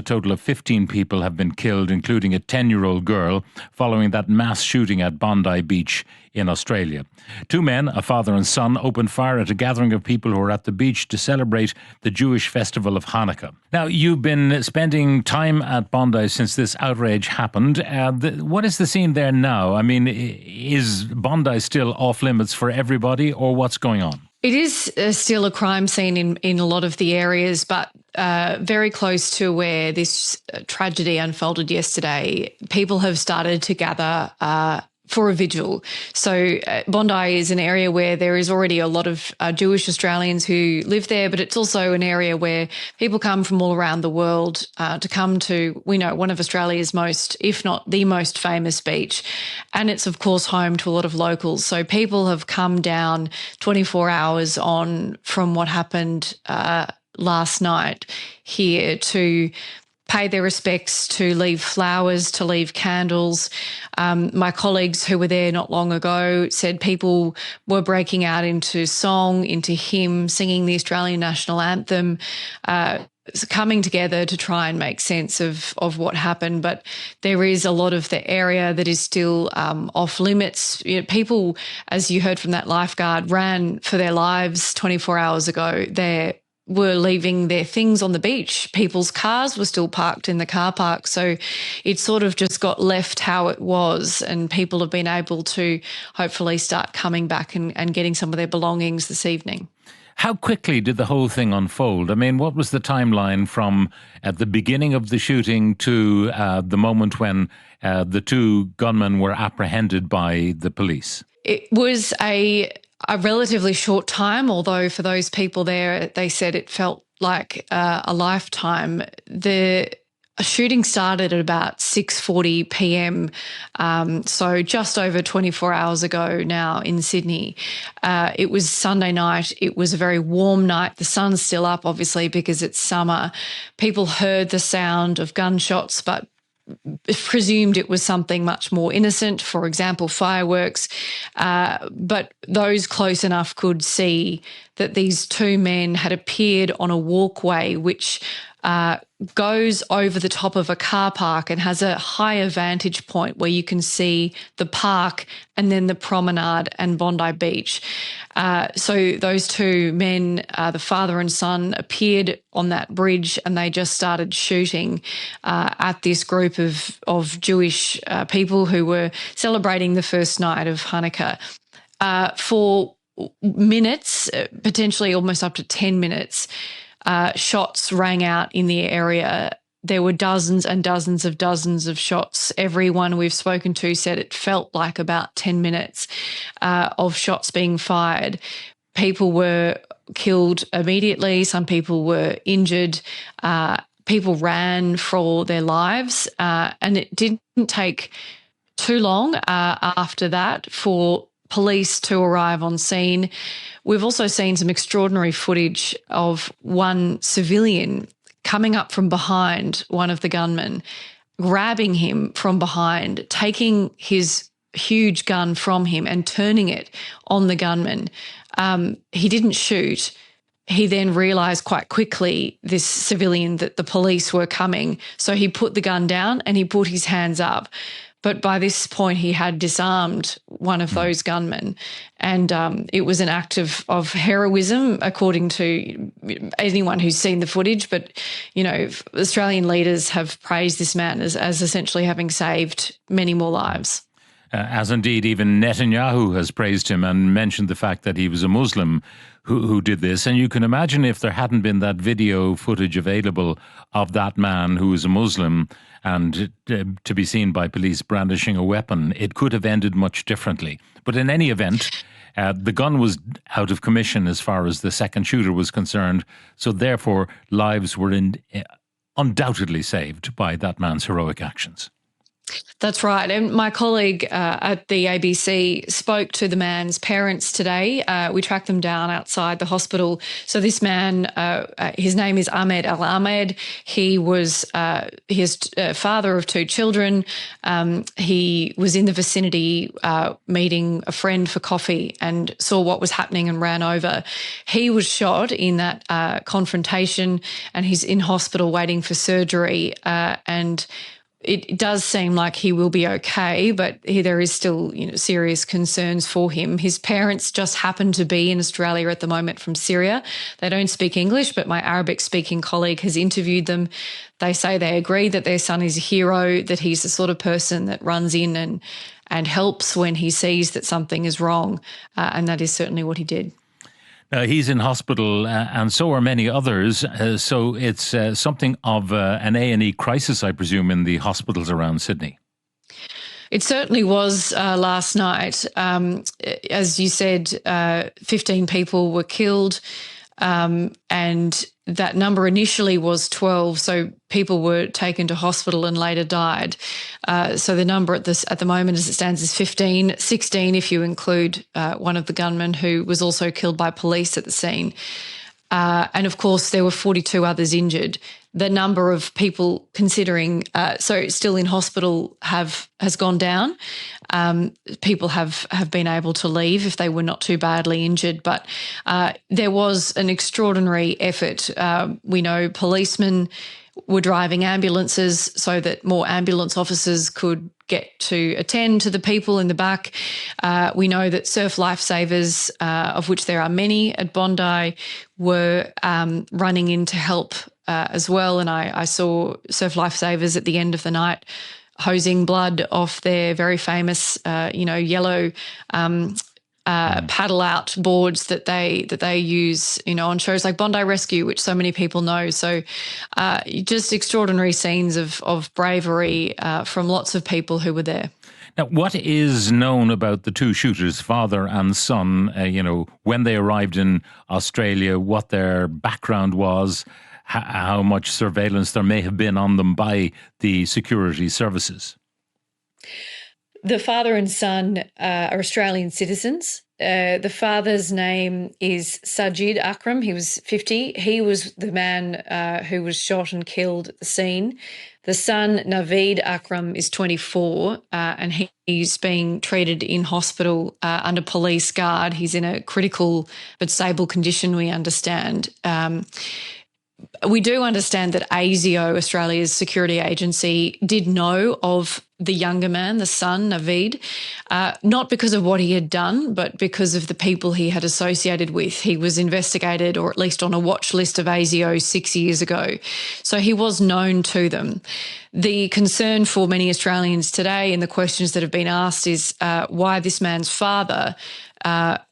A total of 15 people have been killed, including a 10-year-old girl, following that mass shooting at Bondi Beach in Australia. Two men, a father and son, opened fire at a gathering of people who were at the beach to celebrate the Jewish festival of Hanukkah. Now, you've been spending time at Bondi since this outrage happened. What is the scene there now? I mean, is Bondi still off limits for everybody, or what's going on? It is still a crime scene in a lot of the areas, but very close to where this tragedy unfolded yesterday, people have started to gather for a vigil. So Bondi is an area where there is already a lot of Jewish Australians who live there, but it's also an area where people come from all around the world to come to, we know, one of Australia's most, if not the most famous beach. And it's, of course, home to a lot of locals. So people have come down 24 hours on from what happened last night here to pay their respects, to leave flowers, to leave candles. My colleagues who were there not long ago said people were breaking out into song, into hymn, singing the Australian national anthem, coming together to try and make sense of what happened. But there is a lot of the area that is still off limits. You know, people, as you heard from that lifeguard, ran for their lives 24 hours ago. They were leaving their things on the beach. People's cars were still parked in the car park. So it sort of just got left how it was, and people have been able to hopefully start coming back and getting some of their belongings this evening. How quickly did the whole thing unfold? I mean, what was the timeline from at the beginning of the shooting to the moment when the two gunmen were apprehended by the police? It was a relatively short time, although for those people there, they said it felt like a lifetime. The shooting started at about 6:40 p.m, so just over 24 hours ago now in Sydney. It was Sunday night. It was a very warm night. The sun's still up, obviously, because it's summer. People heard the sound of gunshots, but presumed it was something much more innocent, for example, fireworks. But those close enough could see that these two men had appeared on a walkway which goes over the top of a car park and has a higher vantage point where you can see the park and then the promenade and Bondi Beach. So those two men, the father and son, appeared on that bridge, and they just started shooting at this group of Jewish people who were celebrating the first night of Hanukkah. For minutes, potentially almost up to 10 minutes, shots rang out in the area. There were dozens and dozens of shots. Everyone we've spoken to said it felt like about 10 minutes of shots being fired. People were killed immediately. Some people were injured. People ran for their lives. And it didn't take too long after that for police to arrive on scene. We've also seen some extraordinary footage of one civilian coming up from behind one of the gunmen, grabbing him from behind, taking his huge gun from him and turning it on the gunman. He didn't shoot. He then realised quite quickly, this civilian, that the police were coming. So he put the gun down and he put his hands up. But by this point, he had disarmed one of those gunmen, and it was an act of heroism, according to anyone who's seen the footage. But, you know, Australian leaders have praised this man as essentially having saved many more lives. As indeed even Netanyahu has praised him and mentioned the fact that he was a Muslim who did this. And you can imagine if there hadn't been that video footage available of that man who was a Muslim and to be seen by police brandishing a weapon, it could have ended much differently. But in any event, the gun was out of commission as far as the second shooter was concerned. So therefore, lives were undoubtedly saved by that man's heroic actions. That's right. And my colleague at the ABC spoke to the man's parents today. We tracked them down outside the hospital. So this man, his name is Ahmed Al-Ahmed. He was his father of 2 children. He was in the vicinity meeting a friend for coffee and saw what was happening and ran over. He was shot in that confrontation, and he's in hospital waiting for surgery. And it does seem like he will be okay, but there is still, serious concerns for him. His parents just happen to be in Australia at the moment from Syria. They don't speak English, but my Arabic-speaking colleague has interviewed them. They say they agree that their son is a hero, that he's the sort of person that runs in and helps when he sees that something is wrong, and that is certainly what he did. He's in hospital, and so are many others. So it's something of an A&E crisis, I presume, in the hospitals around Sydney. It certainly was last night. As you said, 15 people were killed, and that number initially was 12. So people were taken to hospital and later died. So the number at the moment as it stands is 15, 16 if you include one of the gunmen who was also killed by police at the scene. And of course, there were 42 others injured. The number of people considering, still in hospital has gone down. People have been able to leave if they were not too badly injured. But there was an extraordinary effort. We know policemen were driving ambulances so that more ambulance officers could get to attend to the people in the back. We know that surf lifesavers, of which there are many at Bondi, were running in to help as well. And I saw surf lifesavers at the end of the night hosing blood off their very famous, yellow paddle out boards that they use, on shows like Bondi Rescue, which so many people know. So just extraordinary scenes of bravery from lots of people who were there. Now, what is known about the 2 shooters, father and son, when they arrived in Australia, what their background was, how much surveillance there may have been on them by the security services? The father and son are Australian citizens. The father's name is Sajid Akram. He was 50. He was the man who was shot and killed at the scene. The son, Naveed Akram, is 24, and he's being treated in hospital under police guard. He's in a critical but stable condition, we understand. We do understand that ASIO, Australia's security agency, did know of the younger man, the son, Naveed, not because of what he had done, but because of the people he had associated with. He was investigated, or at least on a watch list of ASIO 6 years ago. So he was known to them. The concern for many Australians today and the questions that have been asked is why this man's father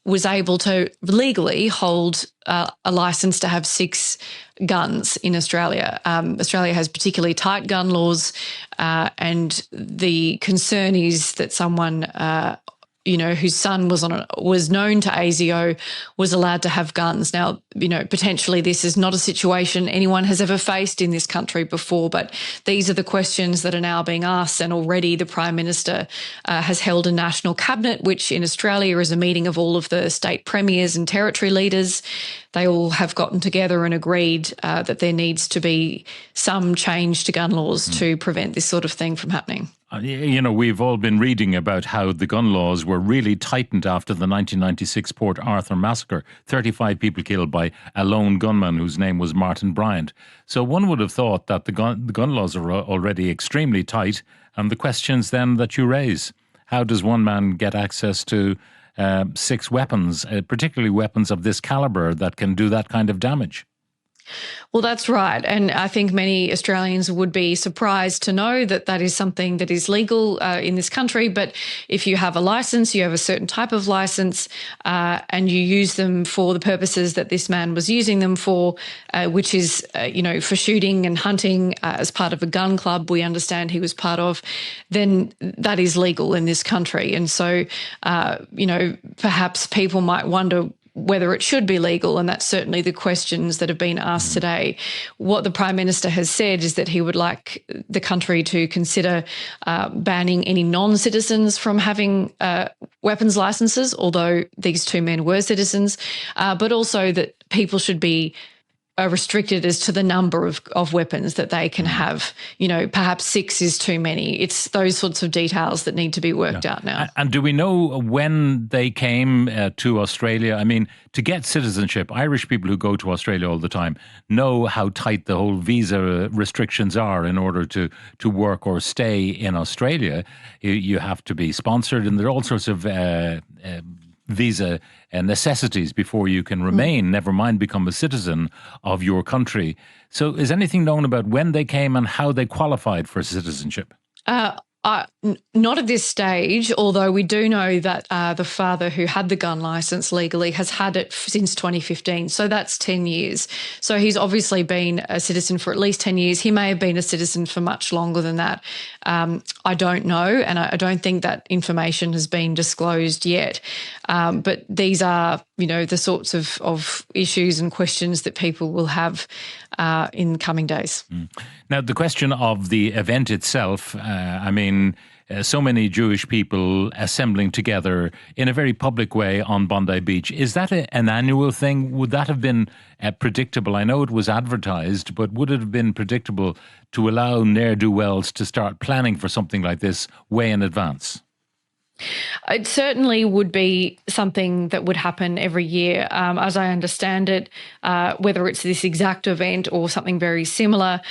was able to legally hold a license to have 6 guns in Australia. Australia has particularly tight gun laws, and the concern is that someone whose son was known to ASIO was allowed to have guns. Now, potentially this is not a situation anyone has ever faced in this country before, but these are the questions that are now being asked. And already the Prime Minister has held a national cabinet, which in Australia is a meeting of all of the state premiers and territory leaders. They all have gotten together and agreed that there needs to be some change to gun laws to prevent this sort of thing from happening. We've all been reading about how the gun laws were really tightened after the 1996 Port Arthur massacre. 35 people killed by a lone gunman whose name was Martin Bryant. So one would have thought that the gun laws are already extremely tight. And the questions then that you raise, how does one man get access to 6 weapons, particularly weapons of this caliber that can do that kind of damage? Well, that's right. And I think many Australians would be surprised to know that that is something that is legal in this country. But if you have a license, you have a certain type of license, and you use them for the purposes that this man was using them for, which is, for shooting and hunting as part of a gun club we understand he was part of, then that is legal in this country. And so, perhaps people might wonder whether it should be legal, and that's certainly the questions that have been asked today. What the Prime Minister has said is that he would like the country to consider banning any non-citizens from having weapons licenses, although these two men were citizens, but also that people should be restricted as to the number of weapons that they can have. Perhaps 6 is too many. It's those sorts of details that need to be worked out now. And do we know when they came to Australia? I mean, to get citizenship, Irish people who go to Australia all the time know how tight the whole visa restrictions are in order to work or stay in Australia. You have to be sponsored, and there are all sorts of visa necessities before you can remain, never mind become a citizen of your country. So is anything known about when they came and how they qualified for citizenship? Not at this stage, although we do know that the father who had the gun licence legally has had it since 2015. So that's 10 years. So he's obviously been a citizen for at least 10 years. He may have been a citizen for much longer than that. I don't know, and I don't think that information has been disclosed yet. But these are, the sorts of issues and questions that people will have in the coming days. Now, the question of the event itself, so many Jewish people assembling together in a very public way on Bondi Beach. Is that an annual thing? Would that have been predictable? I know it was advertised, but would it have been predictable to allow ne'er-do-wells to start planning for something like this way in advance? It certainly would be something that would happen every year. As I understand it, whether it's this exact event or something very similar,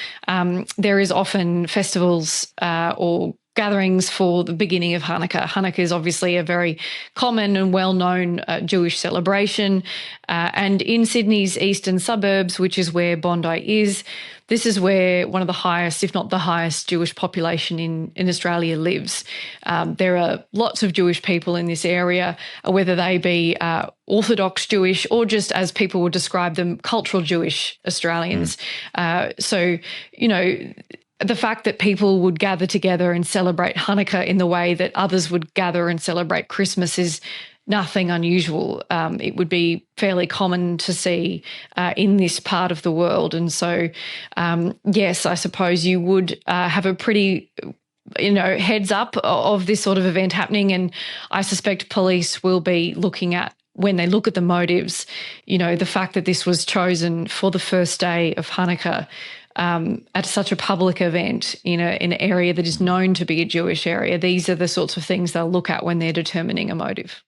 there is often festivals or gatherings for the beginning of Hanukkah. Hanukkah is obviously a very common and well-known Jewish celebration. And in Sydney's eastern suburbs, which is where Bondi is, this is where one of the highest, if not the highest, Jewish population in Australia lives. There are lots of Jewish people in this area, whether they be Orthodox Jewish or just, as people would describe them, cultural Jewish Australians. The fact that people would gather together and celebrate Hanukkah in the way that others would gather and celebrate Christmas is nothing unusual. It would be fairly common to see in this part of the world. And so, yes, I suppose you would have a pretty heads up of this sort of event happening. And I suspect police will be looking at, when they look at the motives, the fact that this was chosen for the first day of Hanukkah at such a public event in an area that is known to be a Jewish area. These are the sorts of things they'll look at when they're determining a motive.